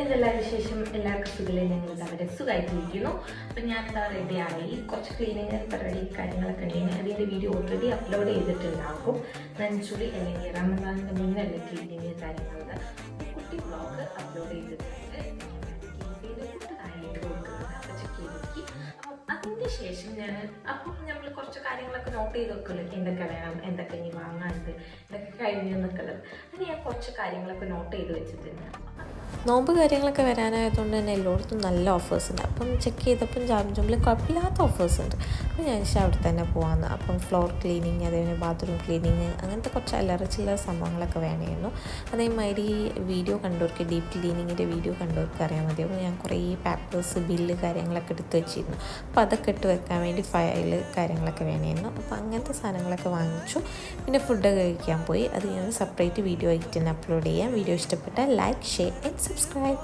എന്തെല്ലാം വിശേഷം? എല്ലാവർക്കും സുഖമില്ലേ? ഞങ്ങൾ അവരെ സുഖമായിട്ടിരിക്കുന്നു. അപ്പം ഞാനിതാ റെഡിയായി, കുറച്ച് ക്ലീനിങ് പരിപാടി കാര്യങ്ങളൊക്കെ ഉണ്ടെങ്കിൽ അതിൻ്റെ വീഡിയോ ഓൾറെഡി അപ്ലോഡ് ചെയ്തിട്ടുണ്ടാകും. നഞ്ചുളി അല്ലെങ്കിൽ റമദാനിൻ്റെ മുന്നല്ലേ ക്ലീനിങ് കാര്യങ്ങളൊക്കെ കുട്ടി ബ്ലോഗ് അപ്ലോഡ് ചെയ്തിട്ടുണ്ട്. അതിൻ്റെ ശേഷം അപ്പം നമ്മൾ കുറച്ച് കാര്യങ്ങളൊക്കെ നോട്ട് ചെയ്ത് വെക്കുമല്ലോ, എന്തൊക്കെ വേണം, എന്തൊക്കെ ഇനി വാങ്ങാനുണ്ട്, എന്തൊക്കെ കഴിഞ്ഞു എന്നൊക്കെ ഉള്ളത്. അത് ഞാൻ കുറച്ച് കാര്യങ്ങളൊക്കെ നോട്ട് ചെയ്ത് വെച്ചിട്ടുണ്ട്. നോമ്പ് കാര്യങ്ങളൊക്കെ വരാനായതുകൊണ്ട് തന്നെ എല്ലായിടത്തും നല്ല ഓഫേഴ്സ് ഉണ്ട്. അപ്പം ചെക്ക് ചെയ്തപ്പം ജാംജൂമിൽ കുഴപ്പമില്ലാത്ത ഓഫേഴ്സ് ഉണ്ട്. അപ്പോൾ ഞാൻ വെച്ചാൽ അവിടെ തന്നെ പോകാമെന്ന്. അപ്പം ഫ്ലോർ ക്ലീനിങ്, അതേപോലെ ബാത്റൂം ക്ലീനിങ്, അങ്ങനത്തെ കുറച്ച് അല്ലറ ചില്ലറ സംഭവങ്ങളൊക്കെ വേണമായിരുന്നു. അതേമാതിരി വീഡിയോ കണ്ടവർക്ക്, ഡീപ്പ് ക്ലീനിങ്ങിൻ്റെ വീഡിയോ കണ്ടവർക്ക് അറിയാൻ മതി. അപ്പോൾ ഞാൻ കുറേ പേപ്പേഴ്സ്, ബില്ല് കാര്യങ്ങളൊക്കെ എടുത്ത് വെച്ചിരുന്നു. അപ്പോൾ അതൊക്കെ ഇട്ട് വെക്കാൻ വേണ്ടി ഫയല് കാര്യങ്ങളൊക്കെ വേണമായിരുന്നു. അപ്പോൾ അങ്ങനത്തെ സാധനങ്ങളൊക്കെ വാങ്ങിച്ചു. പിന്നെ ഫുഡ് കഴിക്കാൻ പോയി. അത് ഞാൻ സെപ്പറേറ്റ് വീഡിയോ ആയിട്ട് തന്നെ അപ്ലോഡ് ചെയ്യാം. വീഡിയോ ഇഷ്ടപ്പെട്ടാൽ ലൈക്ക്, ഷെയർ ആൻഡ് subscribe.